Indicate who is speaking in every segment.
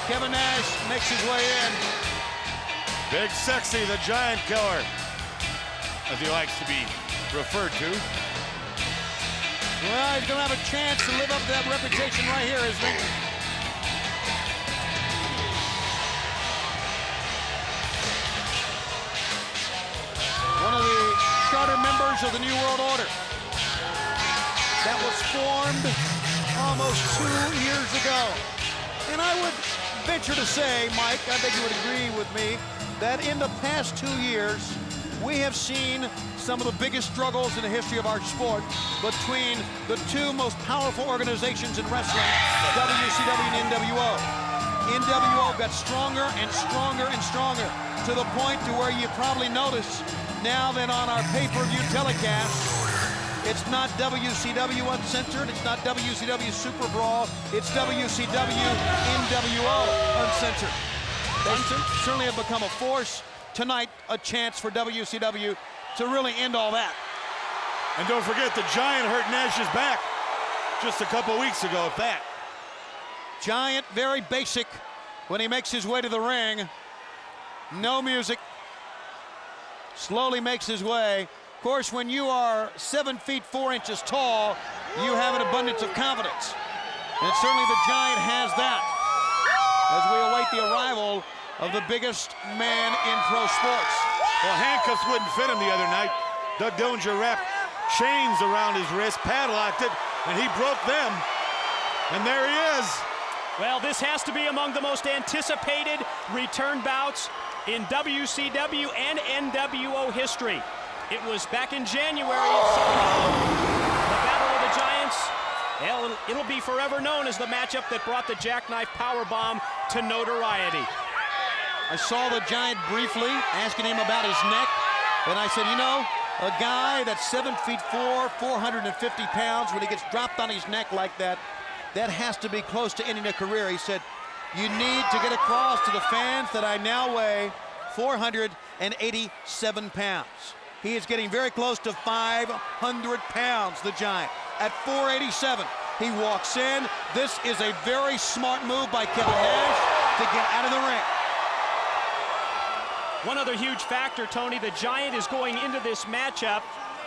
Speaker 1: Kevin Nash makes his way in.
Speaker 2: Big Sexy, the Giant Killer, as he likes to be referred to.
Speaker 1: Well, he's going to have a chance to live up to that reputation right here, isn't he? One of the charter members of the New World Order that was formed almost 2 years ago. And I would venture to say, Mike, I think you would agree with me, that in the past 2 years, we have seen some of the biggest struggles in the history of our sport between the two most powerful organizations in wrestling, WCW and NWO. NWO got stronger and stronger and stronger to the point to where you probably notice now that on our pay-per-view telecast, it's not WCW Uncensored, it's not WCW Super Brawl, it's WCW NWO Uncensored. They certainly have become a force. Tonight, a chance for WCW to really end all that.
Speaker 2: And don't forget, the Giant hurt Nash's back just a couple weeks ago, if that.
Speaker 1: Giant, very basic when he makes his way to the ring. No music. Slowly makes his way. Of course, when you are 7 feet 4 inches tall, you have an abundance of confidence. And certainly the Giant has that as we await the arrival of the biggest man in pro sports.
Speaker 2: Well, handcuffs wouldn't fit him the other night. Doug Dillinger wrapped chains around his wrist, padlocked it, and he broke them. And there he is.
Speaker 3: Well, this has to be among the most anticipated return bouts in WCW and NWO history. It was back in January at Soho, the Battle of the Giants. Hell, it'll be forever known as the matchup that brought the jackknife powerbomb to notoriety.
Speaker 1: I saw the Giant briefly, asking him about his neck, and I said, you know, a guy that's 7 feet 4, 450 pounds, when he gets dropped on his neck like that, that has to be close to ending a career. He said, you need to get across to the fans that I now weigh 487 pounds. He is getting very close to 500 pounds, the Giant. At 487, he walks in. This is a very smart move by Kevin Nash to get out of the ring.
Speaker 3: One other huge factor, Tony, the Giant is going into this matchup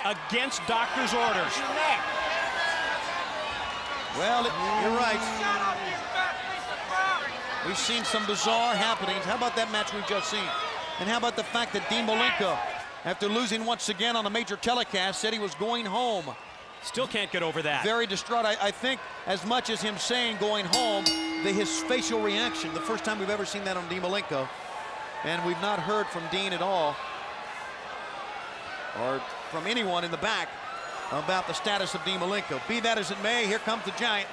Speaker 3: against doctor's orders.
Speaker 1: Well, you're right. We've seen some bizarre happenings. How about that match we've just seen? And how about the fact that Dean Malenko, after losing once again on a major telecast, said he was going home.
Speaker 3: Still can't get over that.
Speaker 1: Very distraught. I think as much as him saying going home, his facial reaction, the first time we've ever seen that on Dean Malenko. And we've not heard from Dean at all, or from anyone in the back, about the status of Dean Malenko. Be that as it may, here comes the Giant.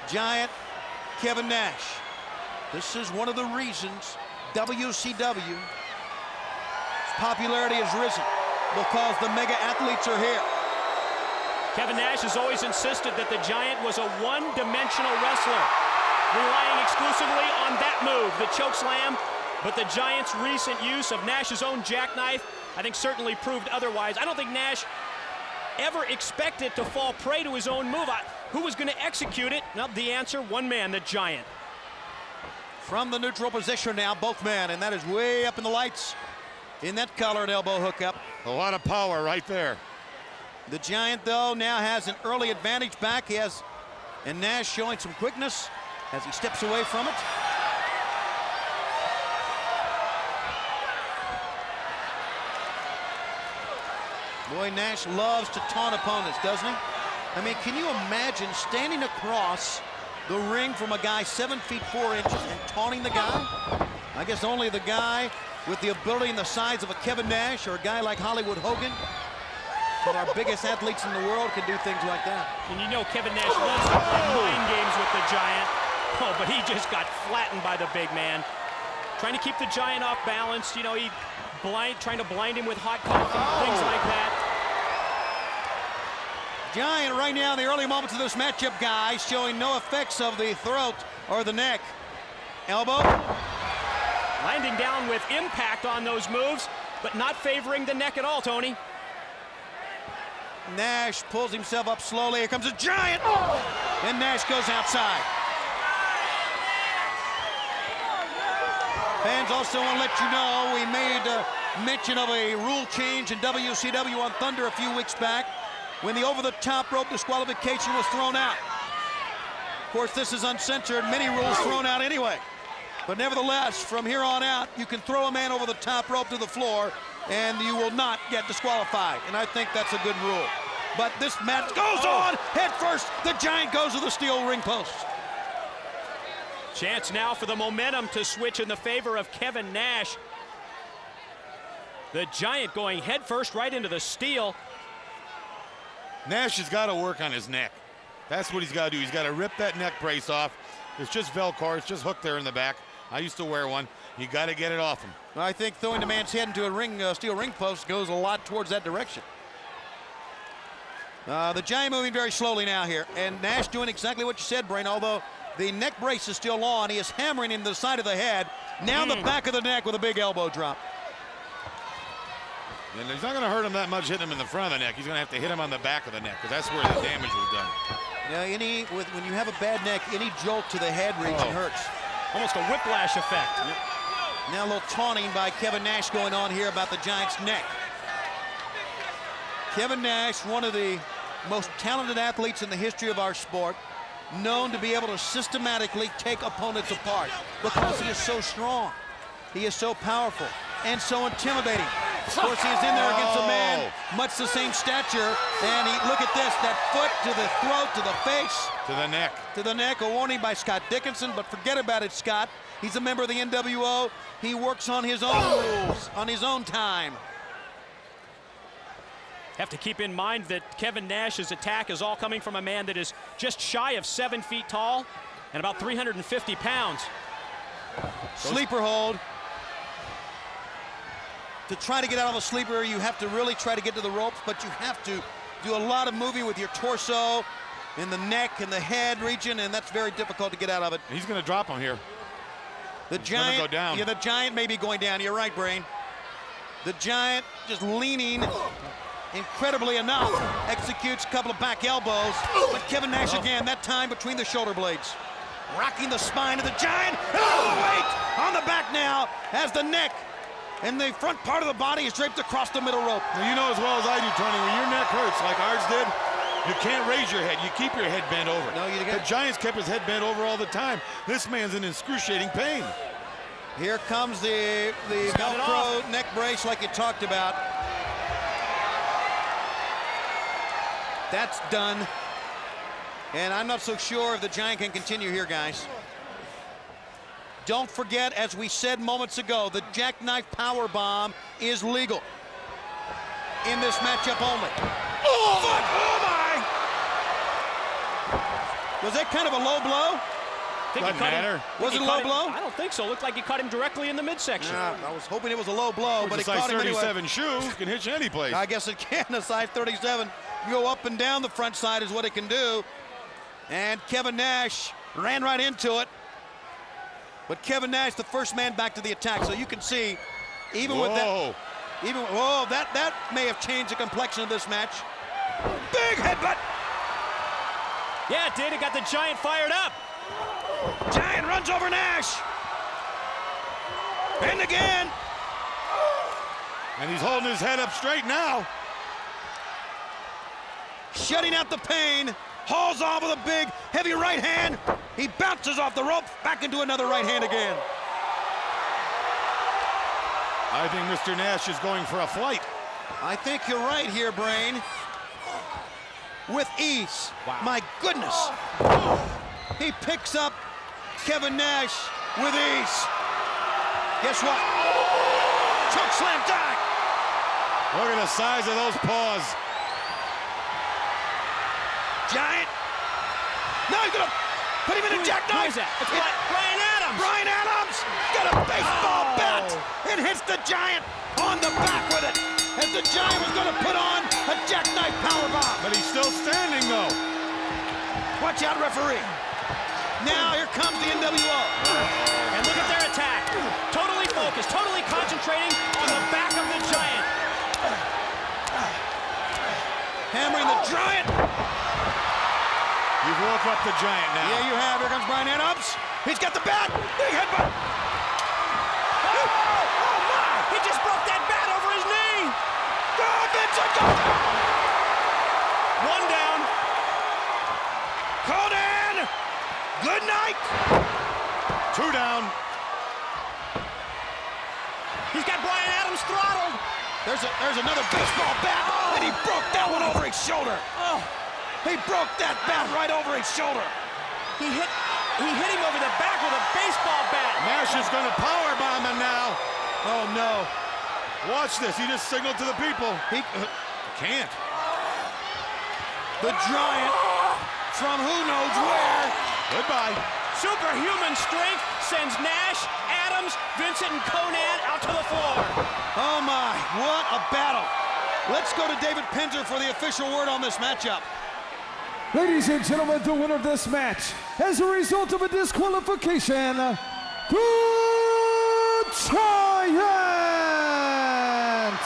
Speaker 1: Giant Kevin Nash. This is one of the reasons WCW's popularity has risen, because the mega athletes are here.
Speaker 3: Kevin Nash has always insisted that the Giant was a one-dimensional wrestler, relying exclusively on that move, the choke slam. But the Giants' recent use of Nash's own jackknife, I think, certainly proved otherwise. I don't think Nash ever expected to fall prey to his own move. Who was going to execute it? Well, the answer, one man, the Giant.
Speaker 1: From the neutral position now, both men, and that is way up in the lights in that collar and elbow hookup.
Speaker 2: A lot of power right there.
Speaker 1: The Giant, though, now has an early advantage back. He has, and Nash showing some quickness as he steps away from it. Boy, Nash loves to taunt opponents, doesn't he? I mean, can you imagine standing across the ring from a guy 7 feet 4 inches and taunting the guy? I guess only the guy with the ability and the size of a Kevin Nash or a guy like Hollywood Hogan, one of our biggest athletes in the world, can do things like that.
Speaker 3: And you know Kevin Nash loves to play mind games with the Giant. Oh, but he just got flattened by the big man. Trying to keep the Giant off balance. You know, trying to blind him with hot coffee, things like that.
Speaker 1: Giant right now in the early moments of this matchup, guys, showing no effects of the throat or the neck. Elbow.
Speaker 3: Landing down with impact on those moves, but not favoring the neck at all, Tony.
Speaker 1: Nash pulls himself up slowly. Here comes a Giant. And Nash goes outside. Fans, also want to let you know we made mention of a rule change in WCW on Thunder a few weeks back when the over-the-top rope disqualification was thrown out. Of course, this is uncensored. Many rules thrown out anyway. But nevertheless, from here on out, you can throw a man over the top rope to the floor and you will not get disqualified. And I think that's a good rule. But this match goes on head first. The Giant goes to the steel ring post.
Speaker 3: Chance now for the momentum to switch in the favor of Kevin Nash. The Giant going head first right into the steel.
Speaker 2: Nash has got to work on his neck. That's what he's got to do. He's got to rip that neck brace off. It's just Velcro. It's just hooked there in the back. I used to wear one. You got to get it off him.
Speaker 1: I think throwing the man's head into a steel ring post goes a lot towards that direction. The Giant moving very slowly now here, and Nash doing exactly what you said, Brain, although the neck brace is still on. He is hammering into the side of the head, now the back of the neck with a big elbow drop.
Speaker 2: And he's not going to hurt him that much hitting him in the front of the neck. He's going to have to hit him on the back of the neck, because that's where the damage was done.
Speaker 1: Yeah, when you have a bad neck, any jolt to the head region hurts.
Speaker 3: Almost a whiplash effect.
Speaker 1: Now a little taunting by Kevin Nash going on here about the Giant's neck. Kevin Nash, one of the most talented athletes in the history of our sport, known to be able to systematically take opponents apart because he is so strong. He is so powerful and so intimidating. Of course, he is in there against a man much the same stature, and look at this, that foot to the throat, to the face.
Speaker 2: To the neck.
Speaker 1: To the neck, a warning by Scott Dickinson, but forget about it, Scott. He's a member of the NWO. He works on his own rules, on his own time.
Speaker 3: Have to keep in mind that Kevin Nash's attack is all coming from a man that is just shy of 7 feet tall and about 350 pounds.
Speaker 1: Sleeper hold. To try to get out of a sleeper, you have to really try to get to the ropes, but you have to do a lot of moving with your torso in the neck and the head region, and that's very difficult to get out of it.
Speaker 2: He's going to drop him here.
Speaker 1: The Giant,
Speaker 2: go down.
Speaker 1: Yeah, the Giant may be going down. You're right, Brain. The Giant just leaning incredibly enough, executes a couple of back elbows, but Kevin Nash again, that time between the shoulder blades. Rocking the spine of the Giant, and all the weight on the back now as the neck and the front part of the body is draped across the middle rope.
Speaker 2: Now, you know as well as I do, Tony, when your neck hurts like ours did, you can't raise your head. You keep your head bent over.
Speaker 1: No, you
Speaker 2: The Giant's kept his head bent over all the time. This man's in excruciating pain.
Speaker 1: Here comes the Velcro neck brace like you talked about. That's done. And I'm not so sure if the Giant can continue here, guys. Don't forget, as we said moments ago, the jackknife powerbomb is legal in this matchup only. Oh my! Was that kind of a low blow?
Speaker 2: Doesn't matter.
Speaker 1: Was it a low blow?
Speaker 3: I don't think so. It looked like he cut him directly in the midsection.
Speaker 1: I was hoping it was a low blow, but it caught him anyway.
Speaker 2: A size 37 shoe can hit you any place.
Speaker 1: I guess it can. A size 37. You go up and down the front side is what it can do. And Kevin Nash ran right into it. But Kevin Nash, the first man back to the attack. So you can see, even with that, that may have changed the complexion of this match. Big headbutt.
Speaker 3: Yeah, it did. It got the Giant fired up.
Speaker 1: Giant runs over Nash. And again.
Speaker 2: And he's holding his head up straight now.
Speaker 1: Shutting out the pain. Hauls off with a big, heavy right hand. He bounces off the rope, back into another right hand again.
Speaker 2: I think Mr. Nash is going for a flight.
Speaker 1: I think you're right here, Brain. With ease.
Speaker 3: Wow.
Speaker 1: My goodness. He picks up Kevin Nash with ease. Guess what? Choke slam dive.
Speaker 2: Look at the size of those paws.
Speaker 1: Giant. Now he's gonna put him in a jackknife.
Speaker 3: Who is that? It's Brian Adams.
Speaker 1: Brian Adams got a baseball bat and hits the Giant on the back with it. As the Giant was gonna put on a jackknife powerbomb.
Speaker 2: But he's still standing though.
Speaker 1: Watch out, referee. Now here comes the NWO.
Speaker 3: And look at their attack. Totally focused, totally concentrating on the back of the Giant.
Speaker 1: Hammering the Giant.
Speaker 2: You've woke up the Giant now.
Speaker 1: Yeah, you have. Here comes Brian Adams. He's got the bat. Big headbutt. Vincent, go down!
Speaker 3: One down.
Speaker 1: Conan, good night!
Speaker 2: 2 down.
Speaker 3: He's got Brian Adams throttled.
Speaker 1: There's another baseball bat, and he broke that one over his shoulder.
Speaker 3: Oh,
Speaker 1: He broke that bat right over his shoulder.
Speaker 3: he hit him over the back with a baseball bat.
Speaker 2: Nash is going to powerbomb him now. Oh, no. Watch this. He just signaled to the people.
Speaker 1: He can't. The Giant from who knows where.
Speaker 2: Goodbye.
Speaker 3: Superhuman strength sends Nash, Adams, Vincent, and Conan out to the floor.
Speaker 1: Oh my, what a battle. Let's go to David Penzer for the official word on this matchup.
Speaker 4: Ladies and gentlemen, the winner of this match, as a result of a disqualification, the Giant!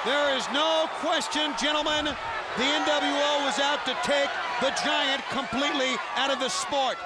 Speaker 1: There is no question, gentlemen, the NWO was out to take the Giant completely out of the sport.